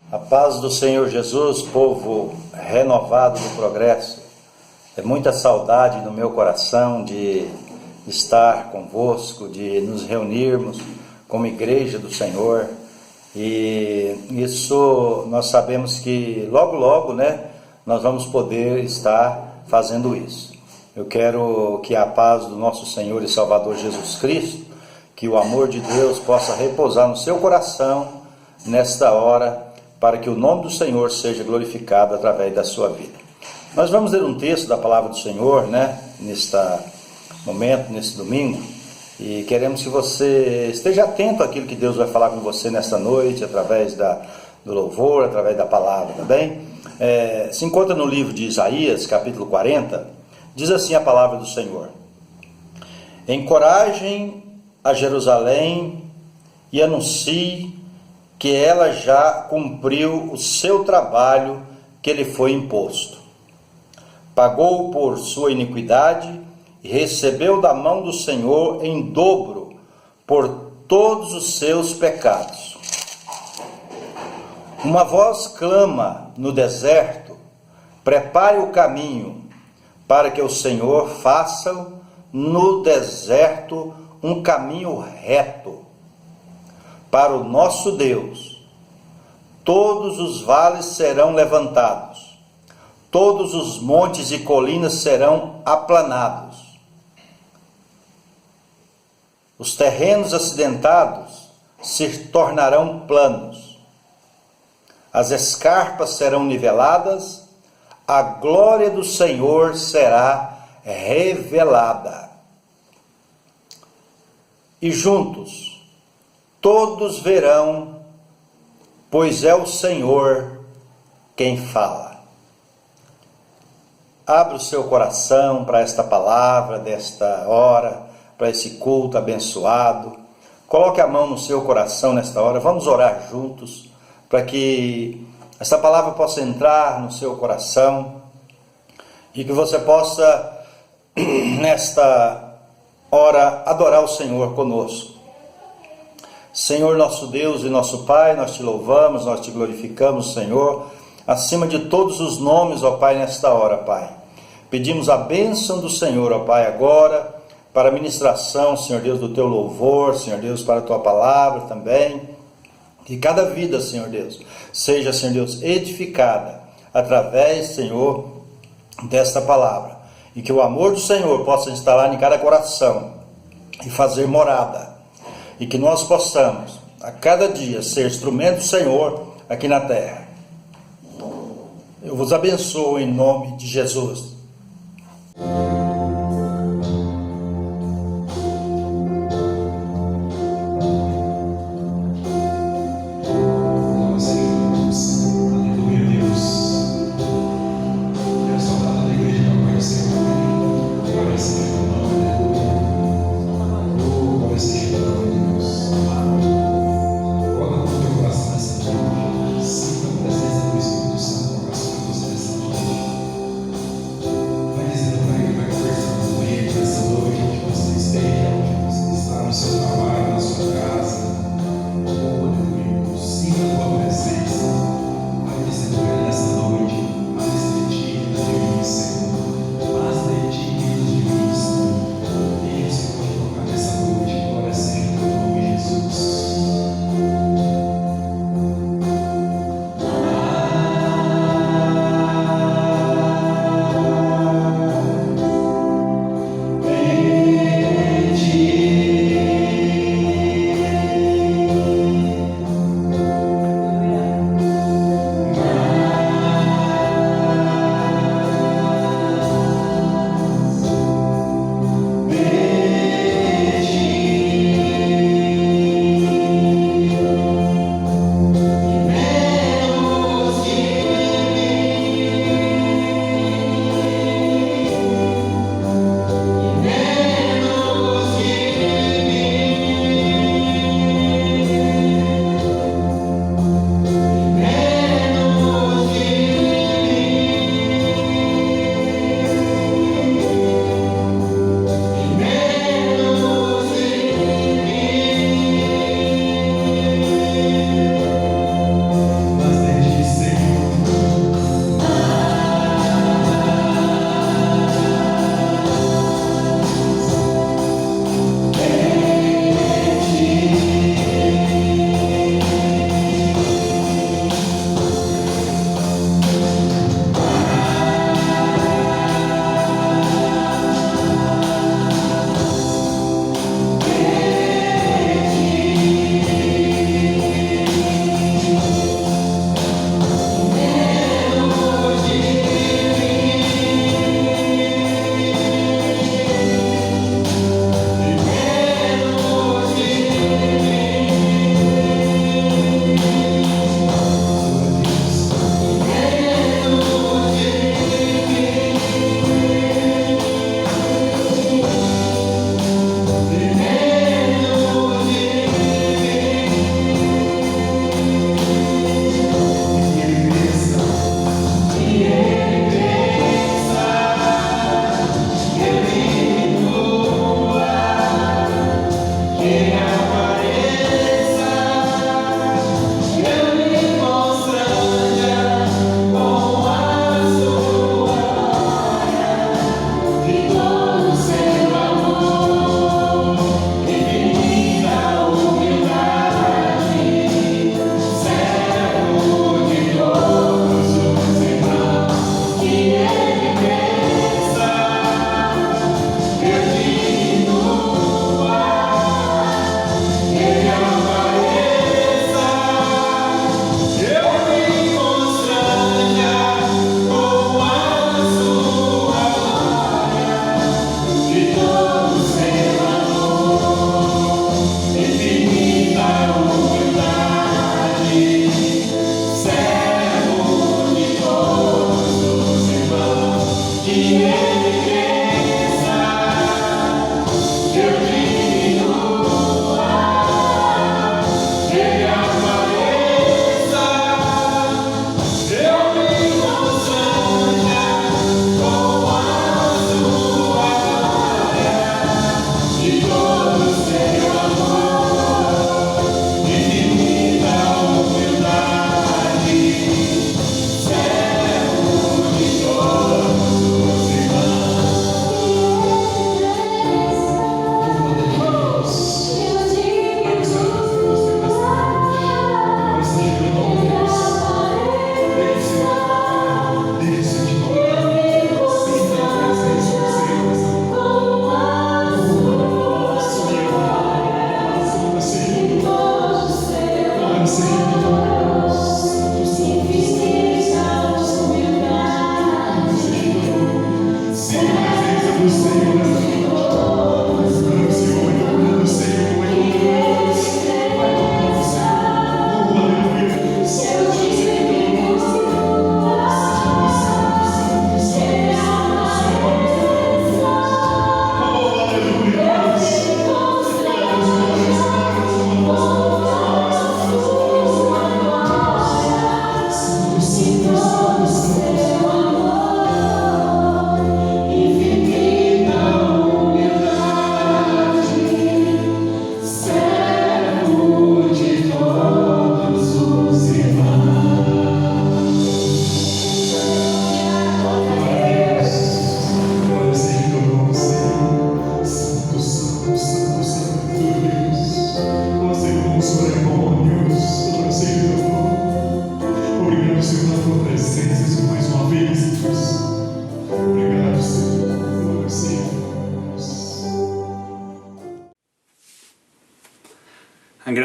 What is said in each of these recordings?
A paz do Senhor Jesus, povo renovado do progresso. É muita saudade no meu coração de estar convosco, de nos reunirmos como igreja do Senhor. E isso nós sabemos que logo, nós vamos poder estar fazendo isso. Eu quero que a paz do nosso Senhor e Salvador Jesus Cristo, que o amor de Deus possa repousar no seu coração nesta hora, para que o nome do Senhor seja glorificado através da sua vida. Nós vamos ler um texto da palavra do Senhor, neste momento, nesse domingo, e queremos que você esteja atento àquilo que Deus vai falar com você nesta noite, através do louvor, através da palavra, tá bem? Se encontra no livro de Isaías, capítulo 40, diz assim a palavra do Senhor: encorajem a Jerusalém e anuncie que ela já cumpriu o seu trabalho que lhe foi imposto. Pagou por sua iniquidade e recebeu da mão do Senhor em dobro por todos os seus pecados. Uma voz clama no deserto: prepare o caminho, para que o Senhor faça no deserto um caminho reto. Para o nosso Deus, todos os vales serão levantados, todos os montes e colinas serão aplanados. Os terrenos acidentados se tornarão planos, as escarpas serão niveladas, a glória do Senhor será revelada. E juntos todos verão, pois é o Senhor quem fala. Abra o seu coração para esta palavra, desta hora, para esse culto abençoado. Coloque a mão no seu coração nesta hora. Vamos orar juntos, para que essa palavra possa entrar no seu coração e que você possa, nesta hora, adorar o Senhor conosco. Senhor, nosso Deus e nosso Pai, nós te louvamos, nós te glorificamos, Senhor, acima de todos os nomes, ó Pai, nesta hora, Pai. Pedimos a bênção do Senhor, ó Pai, agora, para a ministração, Senhor Deus, do teu louvor, Senhor Deus, para a tua palavra também. Que cada vida, Senhor Deus, seja, Senhor Deus, edificada através, Senhor, desta palavra. E que o amor do Senhor possa instalar em cada coração e fazer morada. E que nós possamos, a cada dia, ser instrumento do Senhor aqui na terra. Eu vos abençoo em nome de Jesus. Vai dizendo para ele, vai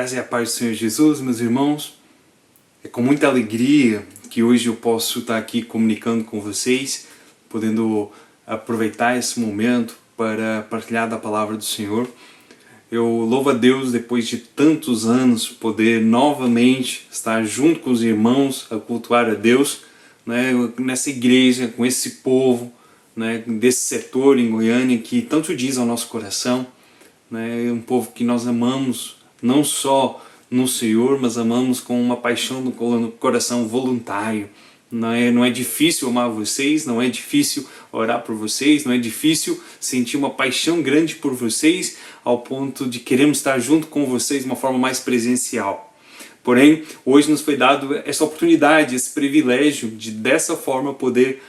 graça e a paz do Senhor Jesus, meus irmãos. É com muita alegria que hoje eu posso estar aqui comunicando com vocês, podendo aproveitar esse momento para partilhar da palavra do Senhor. Eu louvo a Deus, depois de tantos anos, poder novamente estar junto com os irmãos a cultuar a Deus, né, nessa igreja, com esse povo, né, desse setor em Goiânia que tanto diz ao nosso coração. É um povo que nós amamos, não só no Senhor, mas amamos com uma paixão no coração voluntário. Não é difícil amar vocês, não é difícil orar por vocês, não é difícil sentir uma paixão grande por vocês, ao ponto de queremos estar junto com vocês de uma forma mais presencial. Porém, hoje nos foi dado essa oportunidade, esse privilégio de dessa forma poder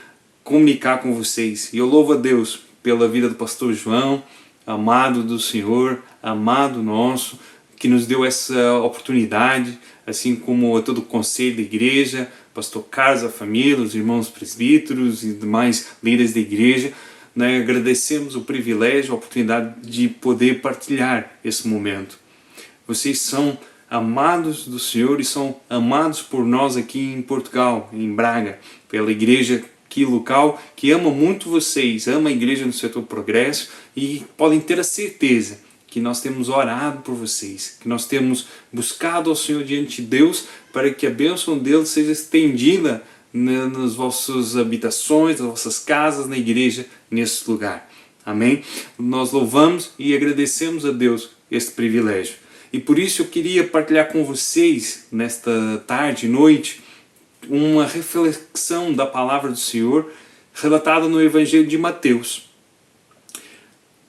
comunicar com vocês. E eu louvo a Deus pela vida do pastor João, amado do Senhor, amado nosso, que nos deu essa oportunidade, assim como todo o conselho da igreja, pastor Carlos, a família, os irmãos presbíteros e demais líderes da igreja, né? Agradecemos o privilégio, a oportunidade de poder partilhar esse momento. Vocês são amados do Senhor e são amados por nós aqui em Portugal, em Braga, pela igreja aqui local, que ama muito vocês, ama a igreja no setor Progresso, e podem ter a certeza que nós temos orado por vocês, que nós temos buscado ao Senhor diante de Deus para que a bênção dele seja estendida nas vossas habitações, nas vossas casas, na igreja, nesse lugar. Amém? Nós louvamos e agradecemos a Deus este privilégio. E por isso eu queria partilhar com vocês, nesta tarde e noite, uma reflexão da palavra do Senhor relatada no Evangelho de Mateus.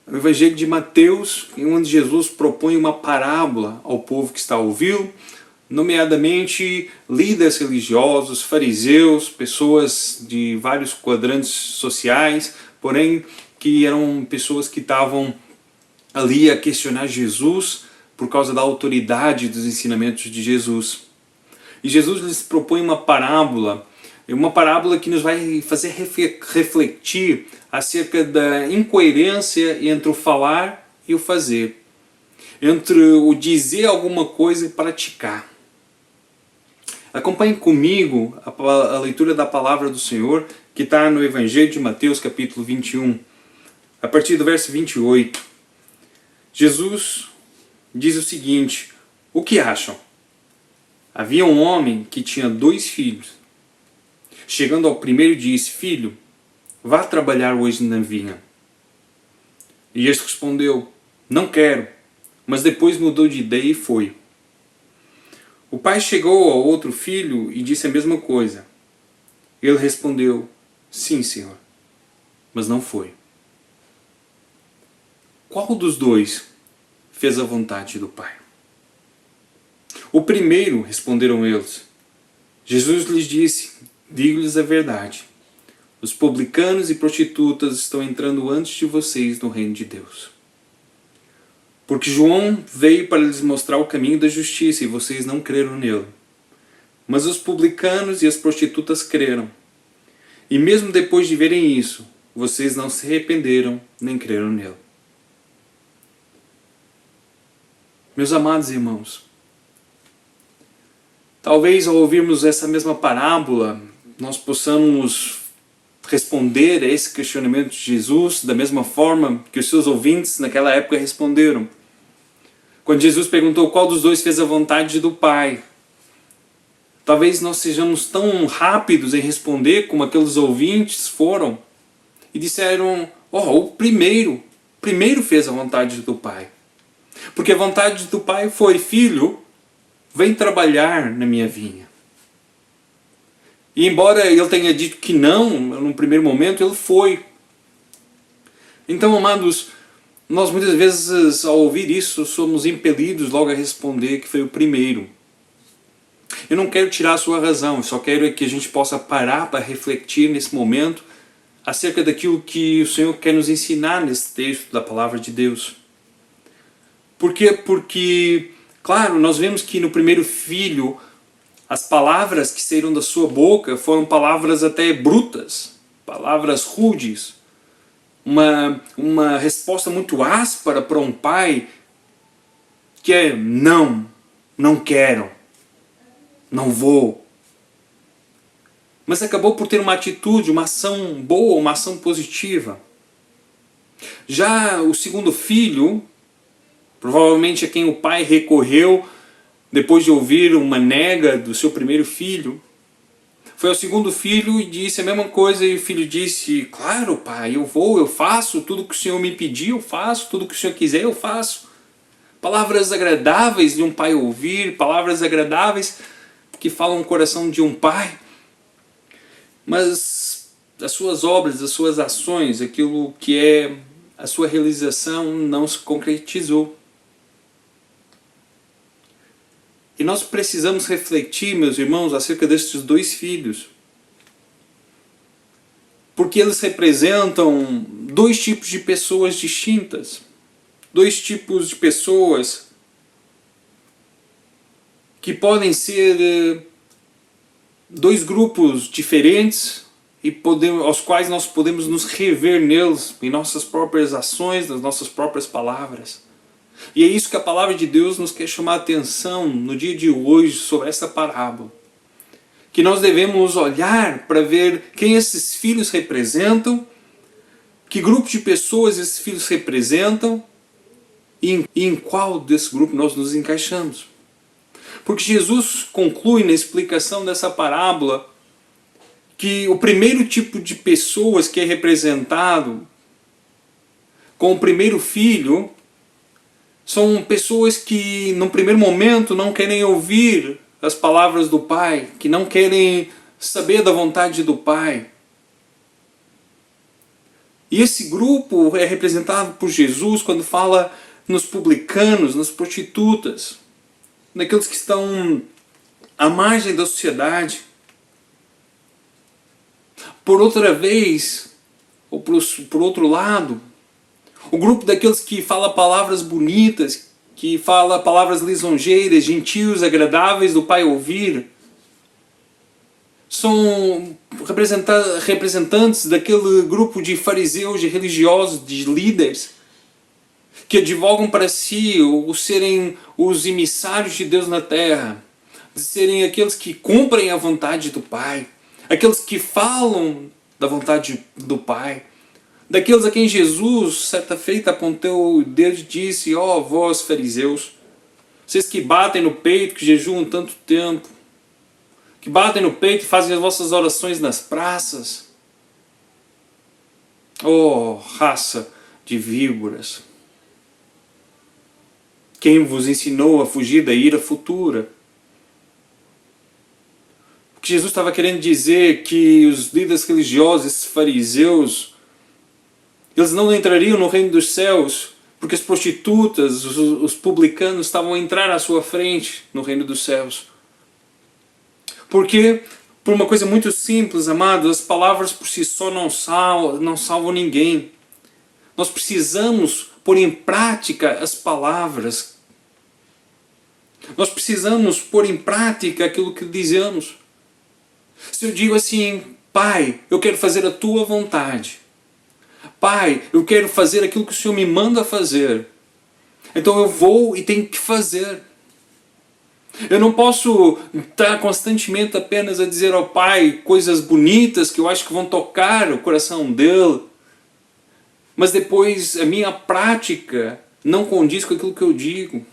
O Evangelho de Mateus, onde Jesus propõe uma parábola ao povo que está a ouvi-lo, nomeadamente líderes religiosos, fariseus, pessoas de vários quadrantes sociais, porém que eram pessoas que estavam ali a questionar Jesus por causa da autoridade dos ensinamentos de Jesus. E Jesus lhes propõe uma parábola que nos vai fazer refletir acerca da incoerência entre o falar e o fazer, entre o dizer alguma coisa e praticar. Acompanhe comigo a leitura da palavra do Senhor, que está no Evangelho de Mateus, capítulo 21, a partir do verso 28. Jesus diz o seguinte: o que acham? Havia um homem que tinha 2 filhos. Chegando ao primeiro, disse: filho, vá trabalhar hoje na vinha. E este respondeu: não quero. Mas depois mudou de ideia e foi. O pai chegou ao outro filho e disse a mesma coisa. Ele respondeu: sim, senhor. Mas não foi. Qual dos 2 fez a vontade do pai? O primeiro, responderam eles. Jesus lhes disse: digo-lhes a verdade. Os publicanos e prostitutas estão entrando antes de vocês no reino de Deus. Porque João veio para lhes mostrar o caminho da justiça e vocês não creram nele. Mas os publicanos e as prostitutas creram. E mesmo depois de verem isso, vocês não se arrependeram nem creram nele. Meus amados irmãos, talvez ao ouvirmos essa mesma parábola, nós possamos responder a esse questionamento de Jesus da mesma forma que os seus ouvintes naquela época responderam. Quando Jesus perguntou qual dos 2 fez a vontade do Pai, talvez nós sejamos tão rápidos em responder como aqueles ouvintes foram e disseram: o primeiro fez a vontade do Pai. Porque a vontade do Pai foi: filho, vem trabalhar na minha vinha. E embora ele tenha dito que não, num primeiro momento, ele foi. Então, amados, nós muitas vezes, ao ouvir isso, somos impelidos logo a responder que foi o primeiro. Eu não quero tirar a sua razão, eu só quero que a gente possa parar para refletir nesse momento acerca daquilo que o Senhor quer nos ensinar nesse texto da palavra de Deus. Por quê? Porque, claro, nós vemos que no primeiro filho, as palavras que saíram da sua boca foram palavras até brutas, palavras rudes, uma resposta muito áspera para um pai que é não, não quero, não vou. Mas acabou por ter uma atitude, uma ação boa, uma ação positiva. Já o segundo filho, provavelmente a quem o pai recorreu depois de ouvir uma nega do seu primeiro filho, foi ao segundo filho e disse a mesma coisa, e o filho disse: claro, pai, eu vou, eu faço tudo que o Senhor me pediu, eu faço tudo que o Senhor quiser, eu faço. Palavras agradáveis de um pai ouvir, palavras agradáveis que falam o coração de um pai. Mas as suas obras, as suas ações, aquilo que é a sua realização não se concretizou. E nós precisamos refletir, meus irmãos, acerca destes dois filhos. Porque eles representam dois tipos de pessoas distintas. Dois tipos de pessoas que podem ser dois grupos diferentes e aos quais nós podemos nos rever neles, em nossas próprias ações, nas nossas próprias palavras. E é isso que a palavra de Deus nos quer chamar a atenção no dia de hoje sobre essa parábola. Que nós devemos olhar para ver quem esses filhos representam, que grupo de pessoas esses filhos representam e em qual desse grupo nós nos encaixamos. Porque Jesus conclui na explicação dessa parábola que o primeiro tipo de pessoas que é representado com o primeiro filho são pessoas que, num primeiro momento, não querem ouvir as palavras do Pai, que não querem saber da vontade do Pai. E esse grupo é representado por Jesus quando fala nos publicanos, nas prostitutas, naqueles que estão à margem da sociedade. Por outra vez, ou por outro lado, o grupo daqueles que fala palavras bonitas, que fala palavras lisonjeiras, gentios, agradáveis do Pai ouvir, são representantes daquele grupo de fariseus, de religiosos, de líderes, que advogam para si o serem os emissários de Deus na terra, de serem aqueles que cumprem a vontade do Pai, aqueles que falam da vontade do Pai, daqueles a quem Jesus, certa feita, apontou o dedo e disse: ó, vós fariseus, vocês que batem no peito, que jejuam tanto tempo, que batem no peito e fazem as vossas orações nas praças, ó, raça de víboras, quem vos ensinou a fugir da ira futura? O que Jesus estava querendo dizer que os líderes religiosos, esses fariseus, eles não entrariam no reino dos céus, porque as prostitutas, os publicanos estavam a entrar à sua frente no reino dos céus. Porque, por uma coisa muito simples, amados, as palavras por si só não salvam ninguém. Nós precisamos pôr em prática as palavras. Nós precisamos pôr em prática aquilo que dizemos. Se eu digo assim: Pai, eu quero fazer a Tua vontade. Pai, eu quero fazer aquilo que o Senhor me manda fazer. Então eu vou e tenho que fazer. Eu não posso estar constantemente apenas a dizer ao Pai coisas bonitas que eu acho que vão tocar o coração dele, mas depois a minha prática não condiz com aquilo que eu digo.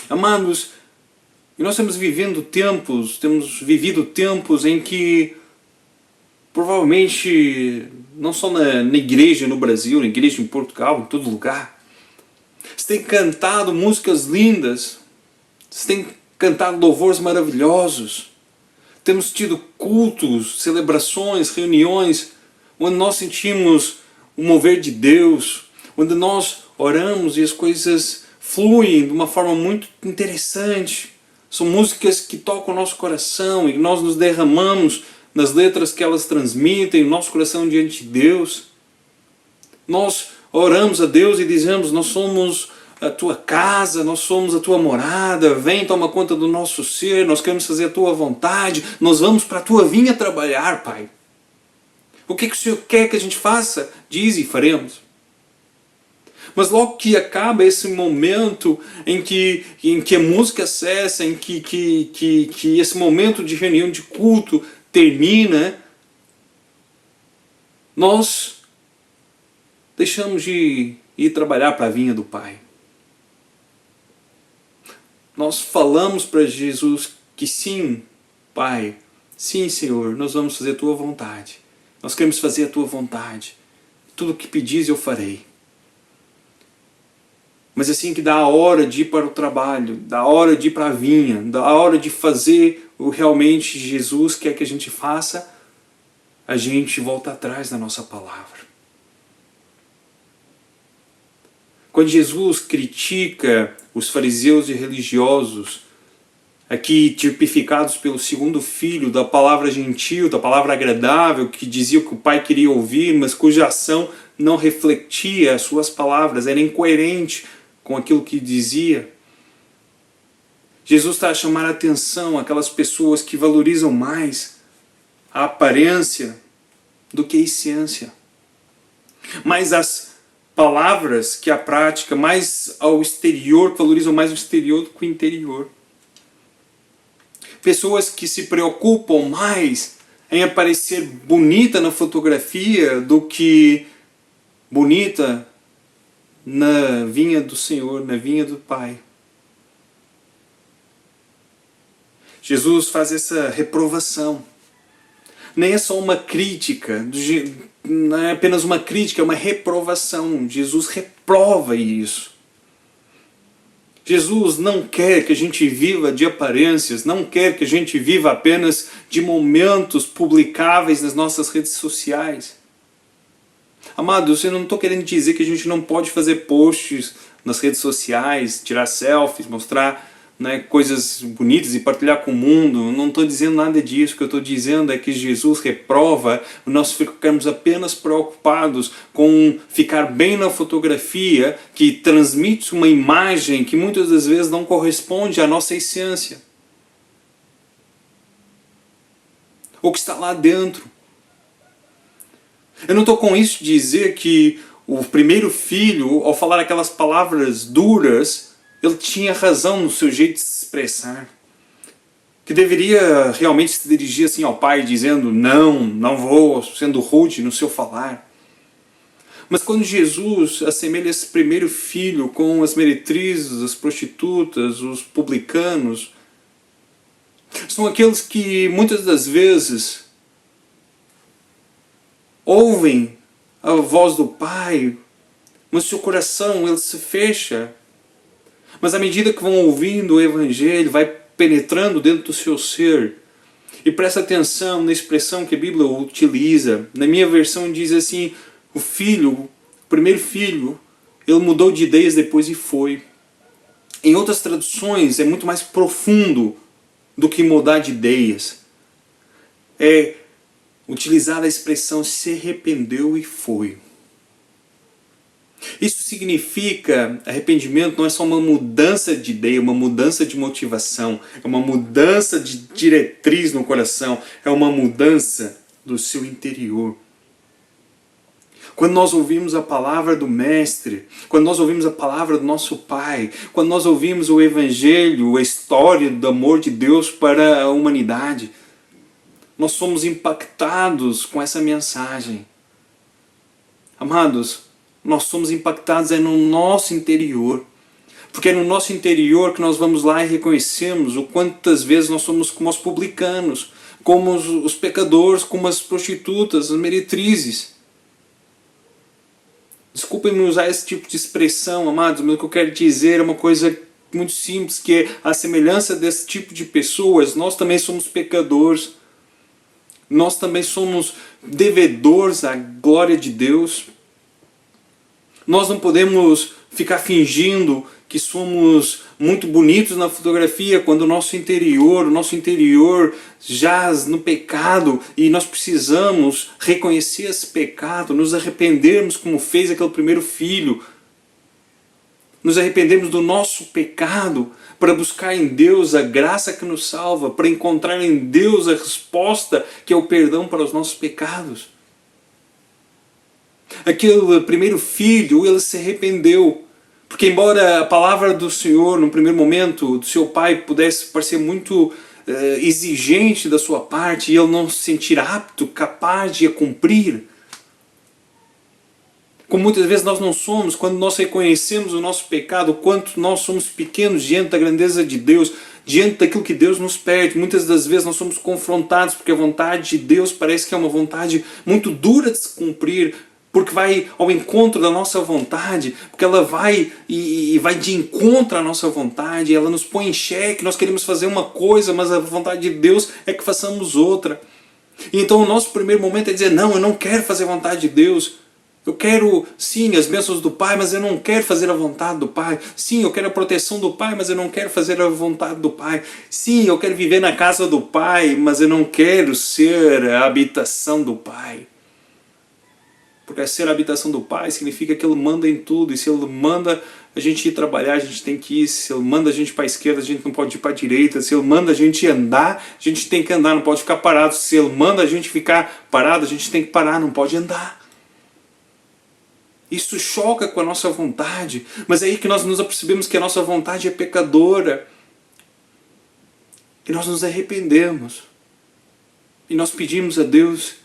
Amados, nós temos vivido tempos em que provavelmente, não só na igreja no Brasil, na igreja em Portugal, em todo lugar, você tem cantado músicas lindas, você tem cantado louvores maravilhosos, temos tido cultos, celebrações, reuniões, onde nós sentimos o mover de Deus, onde nós oramos e as coisas fluem de uma forma muito interessante. São músicas que tocam o nosso coração e nós nos derramamos nas letras que elas transmitem, o nosso coração diante de Deus. Nós oramos a Deus e dizemos: nós somos a Tua casa, nós somos a Tua morada, vem, toma conta do nosso ser, nós queremos fazer a Tua vontade, nós vamos para a Tua vinha trabalhar, Pai. O que o Senhor quer que a gente faça? Diz e faremos. Mas logo que acaba esse momento em que a música cessa, em que esse momento de reunião de culto termina, nós deixamos de ir trabalhar para a vinha do Pai. Nós falamos para Jesus que sim, Pai, sim, Senhor, nós vamos fazer a Tua vontade. Nós queremos fazer a Tua vontade. Tudo o que pedis eu farei. Mas assim que dá a hora de ir para o trabalho, dá a hora de ir para a vinha, dá a hora de fazer o realmente Jesus quer que a gente faça, a gente volta atrás da nossa palavra. Quando Jesus critica os fariseus e religiosos, aqui tipificados pelo segundo filho, da palavra gentil, da palavra agradável, que dizia o que o pai queria ouvir, mas cuja ação não refletia as suas palavras, era incoerente com aquilo que dizia. Jesus está a chamar a atenção àquelas pessoas que valorizam mais a aparência do que a essência. Mais as palavras que a prática, mais ao exterior, que valorizam mais o exterior do que o interior. Pessoas que se preocupam mais em aparecer bonita na fotografia do que bonita na vinha do Senhor, na vinha do Pai. Jesus faz essa reprovação. Nem é só uma crítica, não é apenas uma crítica, é uma reprovação. Jesus reprova isso. Jesus não quer que a gente viva de aparências, não quer que a gente viva apenas de momentos publicáveis nas nossas redes sociais. Amados, eu não estou querendo dizer que a gente não pode fazer posts nas redes sociais, tirar selfies, mostrar coisas bonitas e partilhar com o mundo. Não estou dizendo nada disso. O que eu estou dizendo é que Jesus reprova nós ficarmos apenas preocupados com ficar bem na fotografia, que transmite uma imagem que muitas das vezes não corresponde à nossa essência. O que está lá dentro. Eu não estou com isso de dizer que o primeiro filho, ao falar aquelas palavras duras, ele tinha razão no seu jeito de se expressar. Que deveria realmente se dirigir assim ao pai, dizendo não vou, sendo rude no seu falar. Mas quando Jesus assemelha esse primeiro filho com as meretrizes, as prostitutas, os publicanos, são aqueles que muitas das vezes ouvem a voz do Pai, mas seu coração ele se fecha. Mas à medida que vão ouvindo o Evangelho, vai penetrando dentro do seu ser. E presta atenção na expressão que a Bíblia utiliza. Na minha versão diz assim, o primeiro filho, ele mudou de ideias depois e foi. Em outras traduções é muito mais profundo do que mudar de ideias. É utilizar a expressão se arrependeu e foi. Isso significa, arrependimento não é só uma mudança de ideia, uma mudança de motivação, é uma mudança de diretriz no coração, é uma mudança do seu interior. Quando nós ouvimos a palavra do Mestre, quando nós ouvimos a palavra do nosso Pai, quando nós ouvimos o Evangelho, a história do amor de Deus para a humanidade, nós somos impactados com essa mensagem. Amados, nós somos impactados no nosso interior. Porque é no nosso interior que nós vamos lá e reconhecemos o quantas vezes nós somos como os publicanos, como os pecadores, como as prostitutas, as meretrizes. Desculpem-me usar esse tipo de expressão, amados, mas o que eu quero dizer é uma coisa muito simples, que é a semelhança desse tipo de pessoas, nós também somos pecadores. Nós também somos devedores à glória de Deus. Nós não podemos ficar fingindo que somos muito bonitos na fotografia quando o nosso interior jaz no pecado e nós precisamos reconhecer esse pecado, nos arrependermos como fez aquele primeiro filho. Nos arrependemos do nosso pecado para buscar em Deus a graça que nos salva, para encontrar em Deus a resposta que é o perdão para os nossos pecados. Aquele primeiro filho, ele se arrependeu. Porque embora a palavra do Senhor, no primeiro momento, do seu pai, pudesse parecer muito exigente da sua parte, e ele não se sentir apto, capaz de a cumprir, como muitas vezes nós não somos, quando nós reconhecemos o nosso pecado, o quanto nós somos pequenos diante da grandeza de Deus, diante daquilo que Deus nos pede. Muitas das vezes nós somos confrontados porque a vontade de Deus parece que é uma vontade muito dura de se cumprir, porque vai ao encontro da nossa vontade, porque ela vai e vai de encontro à nossa vontade, ela nos põe em xeque, nós queremos fazer uma coisa, mas a vontade de Deus é que façamos outra. E então o nosso primeiro momento é dizer, não, eu não quero fazer a vontade de Deus. Eu quero, sim, as bênçãos do Pai, mas eu não quero fazer a vontade do Pai. Sim, eu quero a proteção do Pai, mas eu não quero fazer a vontade do Pai. Sim, eu quero viver na casa do Pai, mas eu não quero ser a habitação do Pai. Porque ser a habitação do Pai significa que Ele manda em tudo. E se Ele manda a gente ir trabalhar, a gente tem que ir. Se Ele manda a gente para a esquerda, a gente não pode ir para a direita. Se Ele manda a gente andar, a gente tem que andar, não pode ficar parado. Se Ele manda a gente ficar parado, a gente tem que parar, não pode andar. Isso choca com a nossa vontade, mas é aí que nós nos apercebemos que a nossa vontade é pecadora. E nós nos arrependemos. E nós pedimos a Deus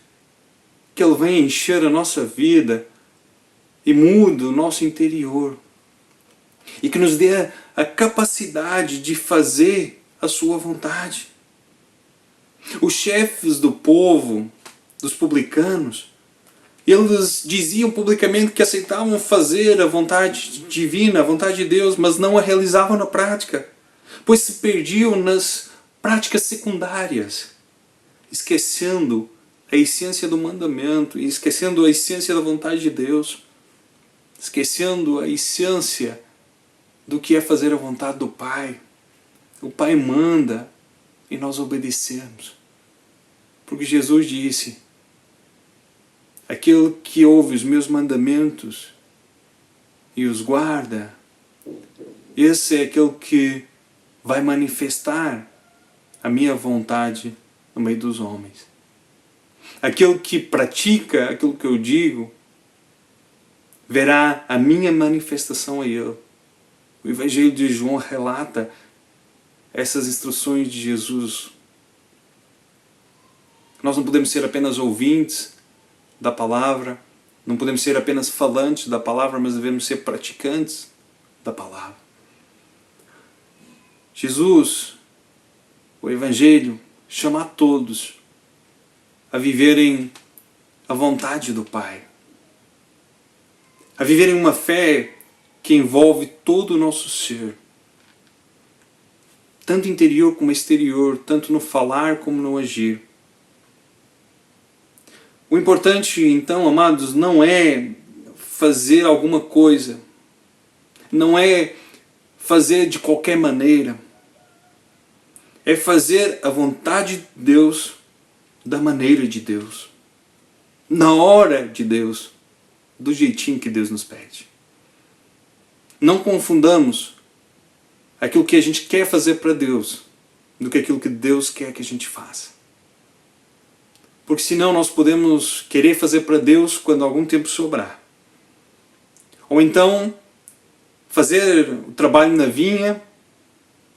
que Ele venha encher a nossa vida e mude o nosso interior. E que nos dê a capacidade de fazer a sua vontade. Os chefes do povo, dos publicanos, eles diziam publicamente que aceitavam fazer a vontade divina, a vontade de Deus, mas não a realizavam na prática, pois se perdiam nas práticas secundárias, esquecendo a essência do mandamento, e esquecendo a essência da vontade de Deus, esquecendo a essência do que é fazer a vontade do Pai. O Pai manda e nós obedecemos, porque Jesus disse: aquele que ouve os meus mandamentos e os guarda, esse é aquele que vai manifestar a minha vontade no meio dos homens. Aquele que pratica aquilo que eu digo, verá a minha manifestação a ele. O Evangelho de João relata essas instruções de Jesus. Nós não podemos ser apenas ouvintes da palavra, não podemos ser apenas falantes da palavra, mas devemos ser praticantes da palavra. Jesus, o Evangelho, chama a todos a viverem a vontade do Pai, a viverem uma fé que envolve todo o nosso ser, tanto interior como exterior, tanto no falar como no agir. O importante, então, amados, não é fazer alguma coisa, não é fazer de qualquer maneira, é fazer a vontade de Deus da maneira de Deus, na hora de Deus, do jeitinho que Deus nos pede. Não confundamos aquilo que a gente quer fazer para Deus do que aquilo que Deus quer que a gente faça. Porque senão nós podemos querer fazer para Deus quando algum tempo sobrar. Ou então fazer o trabalho na vinha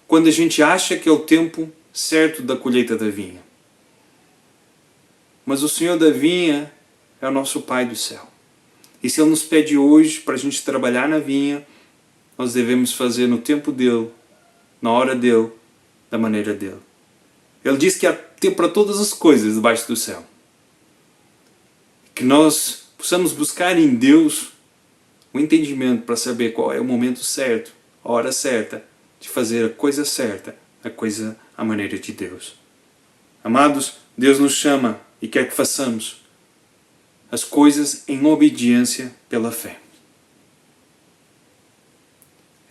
quando a gente acha que é o tempo certo da colheita da vinha. Mas o Senhor da vinha é o nosso Pai do céu. E se Ele nos pede hoje para a gente trabalhar na vinha, nós devemos fazer no tempo dEle, na hora dEle, da maneira dEle. Ele diz que há tempo para todas as coisas debaixo do céu. Que nós possamos buscar em Deus o entendimento para saber qual é o momento certo, a hora certa, de fazer a coisa certa, a coisa à maneira de Deus. Amados, Deus nos chama e quer que façamos as coisas em obediência pela fé.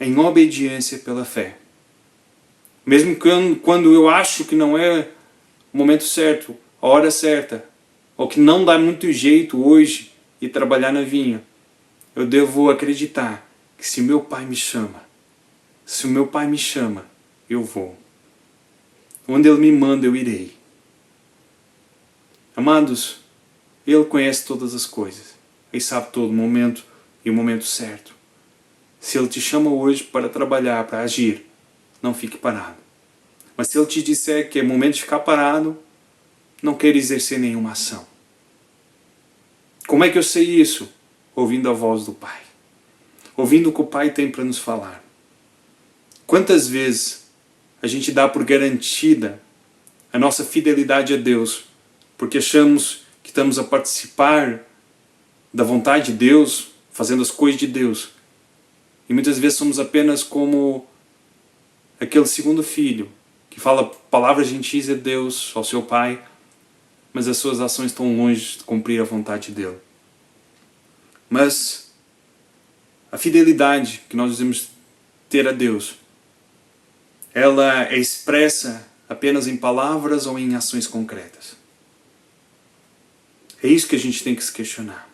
Em obediência pela fé. Mesmo quando eu acho que não é o momento certo, a hora certa, ou que não dá muito jeito hoje ir trabalhar na vinha, eu devo acreditar que se meu Pai me chama, eu vou. Onde Ele me manda, eu irei. Amados, Ele conhece todas as coisas. A Ele sabe todo momento e o momento certo. Se Ele te chama hoje para trabalhar, para agir, não fique parado. Mas se Ele te disser que é momento de ficar parado, não queira exercer nenhuma ação. Como é que eu sei isso? Ouvindo a voz do Pai. Ouvindo o que o Pai tem para nos falar. Quantas vezes a gente dá por garantida a nossa fidelidade a Deus, porque achamos que estamos a participar da vontade de Deus, fazendo as coisas de Deus. E muitas vezes somos apenas como aquele segundo filho, que fala palavras gentis a Deus, ao seu Pai, mas as suas ações estão longe de cumprir a vontade dele. Mas a fidelidade que nós devemos ter a Deus, ela é expressa apenas em palavras ou em ações concretas? É isso que a gente tem que se questionar.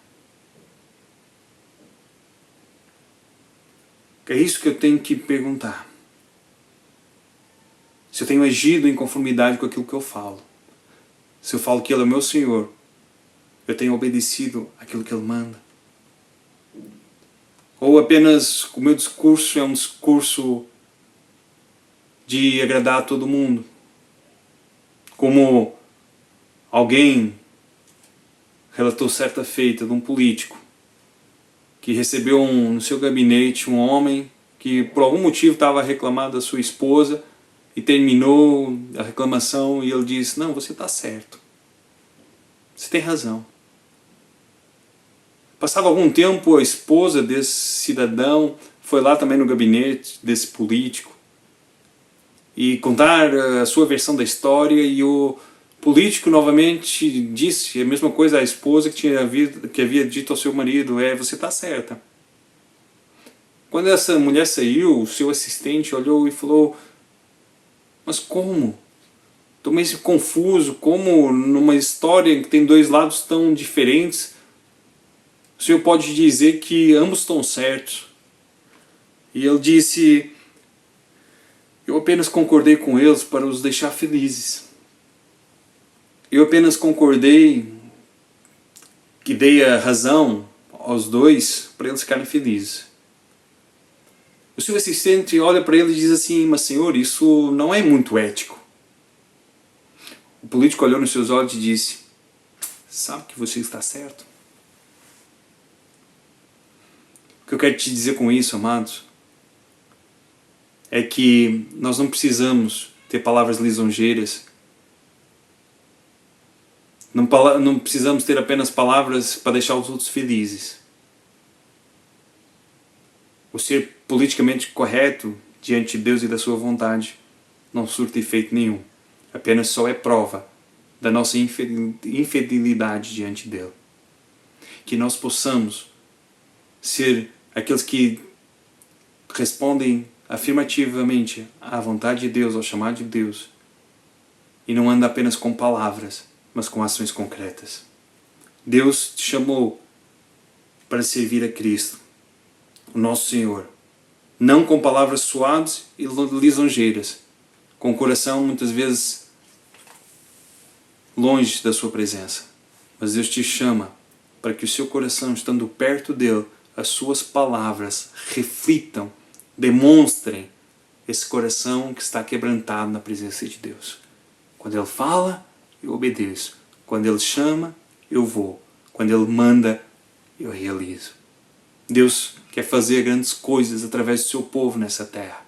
É isso que eu tenho que perguntar. Se eu tenho agido em conformidade com aquilo que eu falo. Se eu falo que Ele é o meu Senhor, eu tenho obedecido aquilo que Ele manda. Ou apenas o meu discurso é um discurso de agradar a todo mundo. Como alguém relatou certa feita de um político que recebeu no seu gabinete um homem que por algum motivo estava reclamando da sua esposa e terminou a reclamação e ele disse: não, você está certo. Você tem razão. Passado algum tempo, a esposa desse cidadão foi lá também no gabinete desse político e contar a sua versão da história, e o político novamente disse a mesma coisa à esposa que havia dito ao seu marido: você está certa. Quando essa mulher saiu, o seu assistente olhou e falou: mas como? Estou meio confuso, como numa história que tem dois lados tão diferentes, o senhor pode dizer que ambos estão certos? E ele disse: eu apenas concordei com eles para os deixar felizes. Eu apenas concordei que dei a razão aos dois para eles ficarem felizes. O seu assistente olha para ele e diz assim: mas senhor, isso não é muito ético. O político olhou nos seus olhos e disse: sabe que você está certo? O que eu quero te dizer com isso, amados, é que nós não precisamos ter palavras lisonjeiras. Não precisamos ter apenas palavras para deixar os outros felizes. O ser politicamente correto diante de Deus e da sua vontade não surte efeito nenhum. Apenas só é prova da nossa infidelidade diante dele. Que nós possamos ser aqueles que respondem afirmativamente à vontade de Deus, ao chamado de Deus, e não anda apenas com palavras, mas com ações concretas. Deus te chamou para servir a Cristo, o nosso Senhor, não com palavras suaves e lisonjeiras, com o coração muitas vezes longe da sua presença, mas Deus te chama para que o seu coração, estando perto dele, as suas palavras reflitam, demonstrem esse coração que está quebrantado na presença de Deus. Quando Ele fala, eu obedeço. Quando Ele chama, eu vou. Quando Ele manda, eu realizo. Deus quer fazer grandes coisas através do seu povo nessa terra.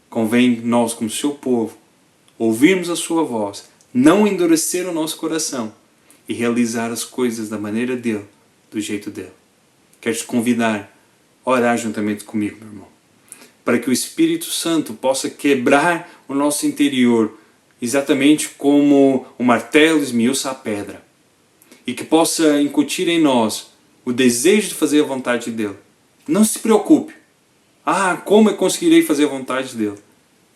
Convém nós, como seu povo, ouvirmos a sua voz, não endurecer o nosso coração e realizar as coisas da maneira dele, do jeito dele. Quero te convidar a orar juntamente comigo, meu irmão, para que o Espírito Santo possa quebrar o nosso interior, exatamente como o martelo esmiuça a pedra, e que possa incutir em nós o desejo de fazer a vontade dele. Não se preocupe. Como eu conseguirei fazer a vontade dele?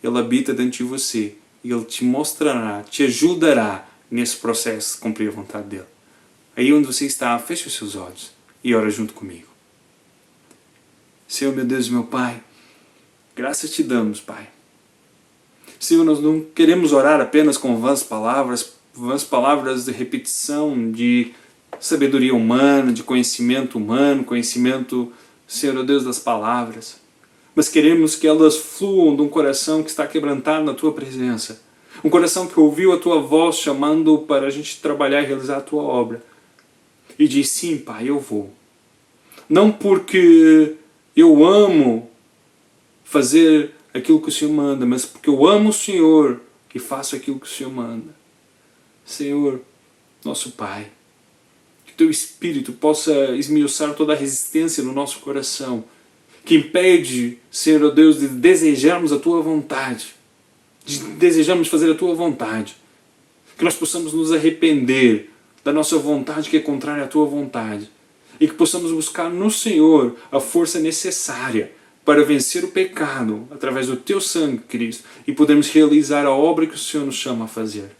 Ele habita dentro de você e ele te mostrará, te ajudará nesse processo de cumprir a vontade dele. Aí onde você está, feche os seus olhos e ora junto comigo. Senhor, meu Deus e meu Pai, graças te damos, Pai. Senhor, nós não queremos orar apenas com vãs palavras de repetição, de sabedoria humana, de conhecimento humano, conhecimento, Senhor, ó Deus, das palavras. Mas queremos que elas fluam de um coração que está quebrantado na Tua presença. Um coração que ouviu a Tua voz chamando para a gente trabalhar e realizar a Tua obra. E diz, sim, Pai, eu vou. Não porque eu amo fazer aquilo que o Senhor manda, mas porque eu amo o Senhor e faço aquilo que o Senhor manda. Senhor, nosso Pai, que Teu Espírito possa esmiuçar toda a resistência no nosso coração, que impede, Senhor, ó Deus, de desejarmos a Tua vontade, de desejarmos fazer a Tua vontade, que nós possamos nos arrepender da nossa vontade que é contrária à Tua vontade, e que possamos buscar no Senhor a força necessária para vencer o pecado através do Teu sangue, Cristo, e podermos realizar a obra que o Senhor nos chama a fazer.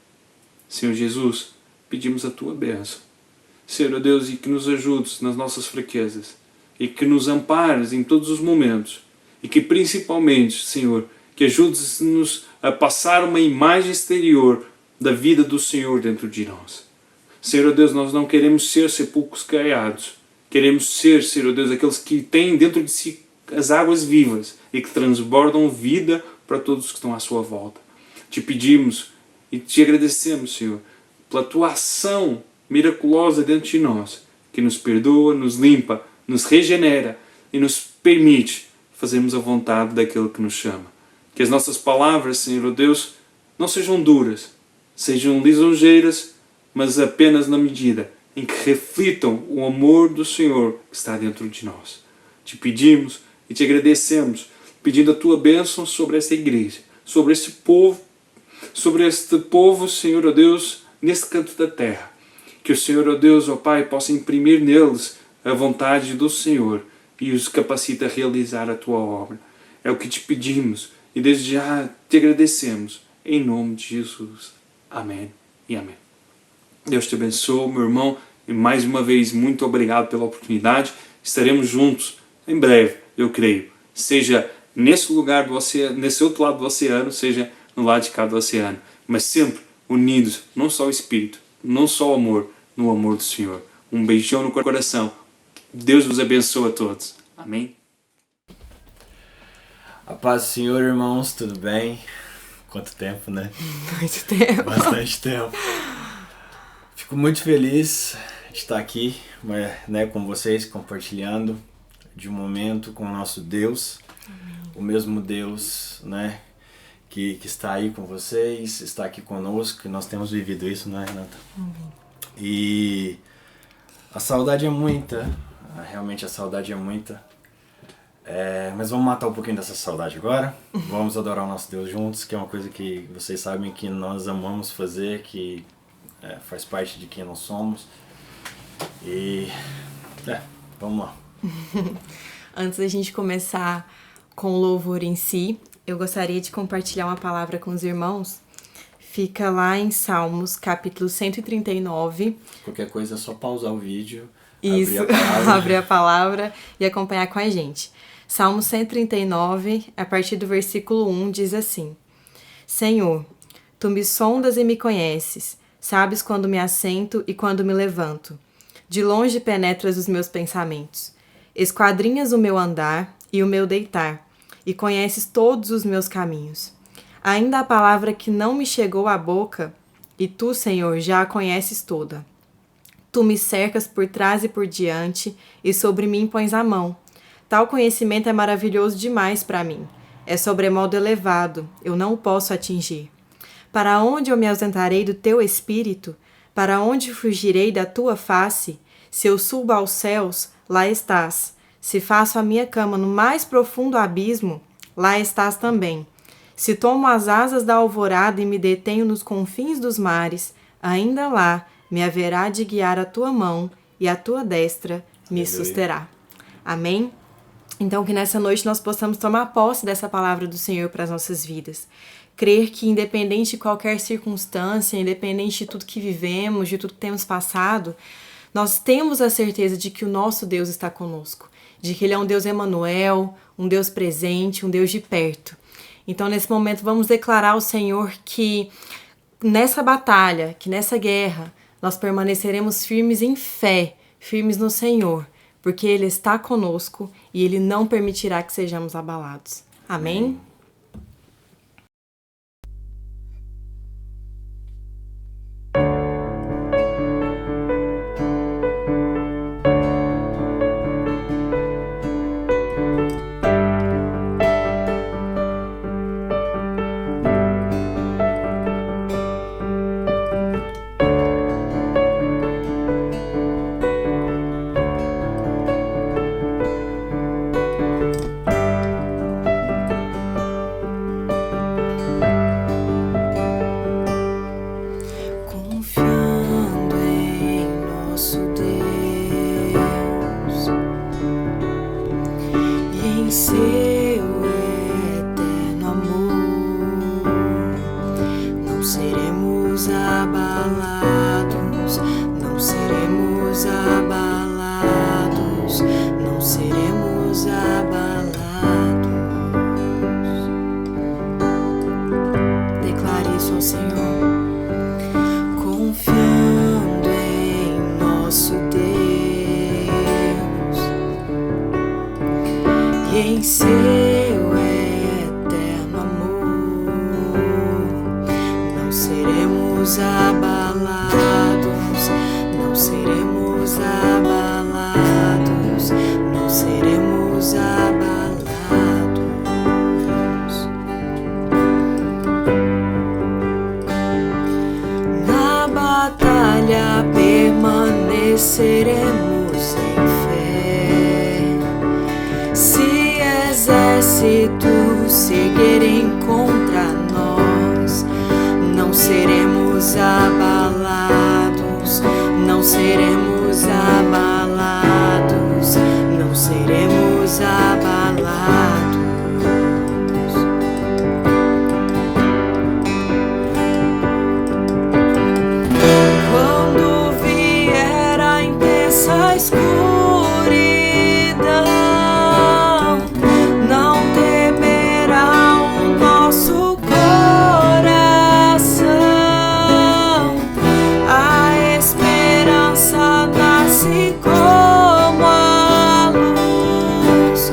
Senhor Jesus, pedimos a Tua bênção. Senhor Deus, e que nos ajudes nas nossas fraquezas, e que nos ampares em todos os momentos, e que principalmente, Senhor, que ajudes-nos a passar uma imagem exterior da vida do Senhor dentro de nós. Senhor Deus, nós não queremos ser sepulcros caiados, queremos ser, Senhor Deus, aqueles que têm dentro de si as águas vivas e que transbordam vida para todos que estão à sua volta. Te pedimos e te agradecemos, Senhor, pela Tua ação miraculosa dentro de nós, que nos perdoa, nos limpa, nos regenera e nos permite fazermos a vontade daquele que nos chama. Que as nossas palavras, Senhor Deus, não sejam duras, sejam lisonjeiras, mas apenas na medida em que reflitam o amor do Senhor que está dentro de nós. Te pedimos e te agradecemos, pedindo a Tua bênção sobre esta igreja, sobre este povo, Senhor, ó Deus, neste canto da terra. Que o Senhor, ó Deus, ó Pai, possa imprimir neles a vontade do Senhor e os capacite a realizar a Tua obra. É o que te pedimos e desde já te agradecemos. Em nome de Jesus. Amém e amém. Deus te abençoe, meu irmão, e mais uma vez muito obrigado pela oportunidade. Estaremos juntos em breve, eu creio. Seja nesse lugar do oceano, nesse outro lado do oceano, seja no lado de cá do oceano. Mas sempre unidos, não só o Espírito, não só o amor, no amor do Senhor. Um beijão no coração. Deus vos abençoe a todos. Amém? A paz do Senhor, irmãos, tudo bem? Quanto tempo, né? Muito tempo. Bastante tempo. Fico muito feliz de estar aqui, né, com vocês, compartilhando de um momento com o nosso Deus. Amém. O mesmo Deus, né, que está aí com vocês, está aqui conosco, que nós temos vivido isso, né, Renata? Amém. E a saudade é muita, realmente a saudade é muita. Mas vamos matar um pouquinho dessa saudade agora. Vamos adorar o nosso Deus juntos, que é uma coisa que vocês sabem que nós amamos fazer, que faz parte de quem nós somos. E vamos lá. Antes da gente começar com o louvor em si, eu gostaria de compartilhar uma palavra com os irmãos. Fica lá em Salmos, capítulo 139. Qualquer coisa é só pausar o vídeo, isso, abrir a palavra e acompanhar com a gente. Salmo 139, a partir do versículo 1, diz assim: Senhor, Tu me sondas e me conheces, sabes quando me assento e quando me levanto. De longe penetras os meus pensamentos. Esquadrinhas o meu andar e o meu deitar, e conheces todos os meus caminhos. Ainda a palavra que não me chegou à boca, e Tu, Senhor, já a conheces toda. Tu me cercas por trás e por diante, e sobre mim pões a mão. Tal conhecimento é maravilhoso demais para mim. É sobremodo elevado, eu não o posso atingir. Para onde eu me ausentarei do Teu Espírito? Para onde fugirei da Tua face? Se eu subo aos céus, lá estás. Se faço a minha cama no mais profundo abismo, lá estás também. Se tomo as asas da alvorada e me detenho nos confins dos mares, ainda lá me haverá de guiar a Tua mão e a Tua destra me susterá. Amém? Então, que nessa noite nós possamos tomar posse dessa palavra do Senhor para as nossas vidas. Crer que, independente de qualquer circunstância, independente de tudo que vivemos, de tudo que temos passado, nós temos a certeza de que o nosso Deus está conosco, de que Ele é um Deus Emanuel, um Deus presente, um Deus de perto. Então, nesse momento, vamos declarar ao Senhor que nessa batalha, que nessa guerra, nós permaneceremos firmes em fé, firmes no Senhor, porque Ele está conosco e Ele não permitirá que sejamos abalados. Amém? Confiando em nosso Deus e em seu eterno amor, não seremos abalados, não seremos abalados, não seremos abalados. Declare isso ao Senhor. Confiando em nosso Deus e em seu eterno amor, não seremos abalados, não seremos abalados, não seremos abalados. Na batalha permaneceremos em fé. Se exércitos se erguerem contra nós, não seremos abalados, não seremos abalados, não seremos abalados. Quando vier a intensa escuridão, não temerá o nosso coração. A esperança nasce como a luz.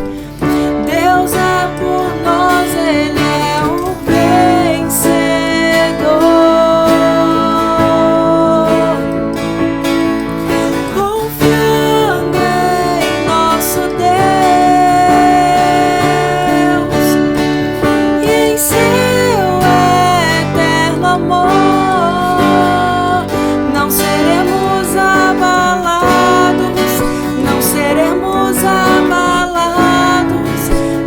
Deus é por nós, Ele é o vencedor. Confiando em nosso Deus e em seu eterno amor, não seremos abalados, não seremos abalados,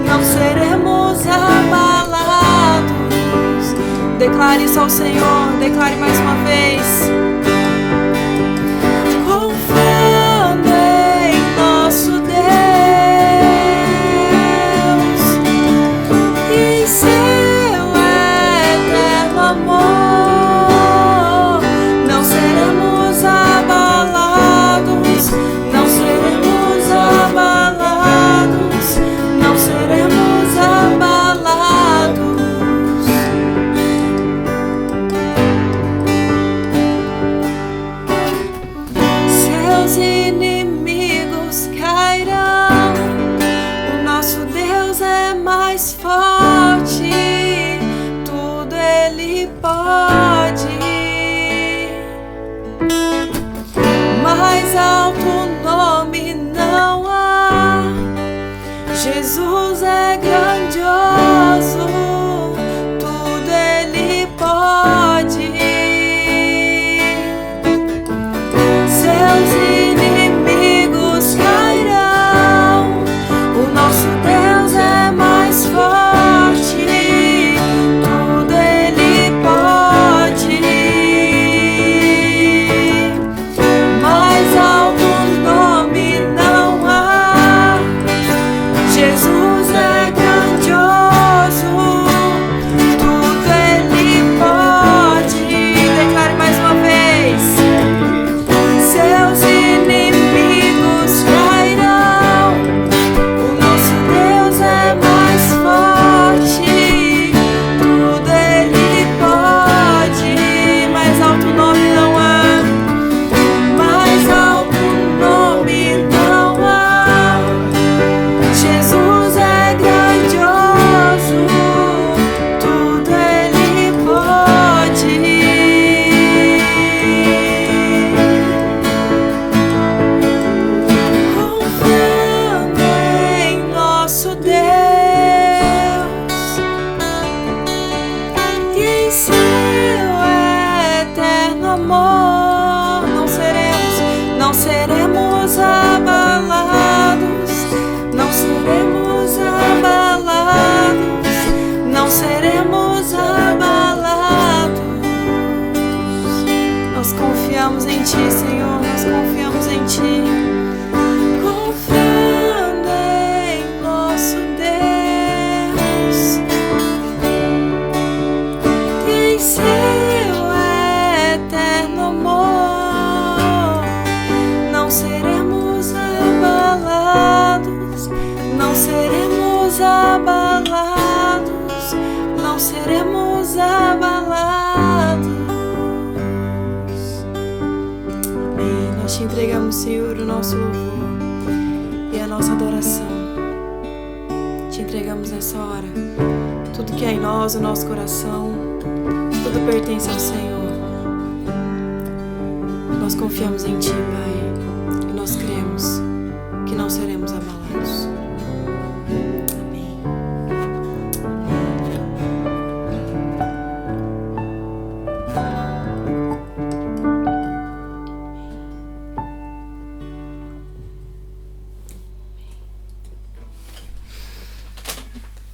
não seremos abalados. Declare isso ao Senhor, declare mais uma vez. Confiando em nosso Deus e em seu eterno amor, não seremos abalados, não seremos abalados, não seremos abalados. confiamos em Ti, Senhor, nós confiamos em Ti. Confiando em nosso Deus, em seu eterno amor, não seremos abalados, não seremos abalados, não seremos abalados. Amém. Nós te entregamos, Senhor, o nosso louvor e a nossa adoração. Te entregamos nessa hora tudo que é em nós, o nosso coração, tudo pertence ao Senhor. Nós confiamos em Ti, Pai, e nós cremos que não seremos abalados.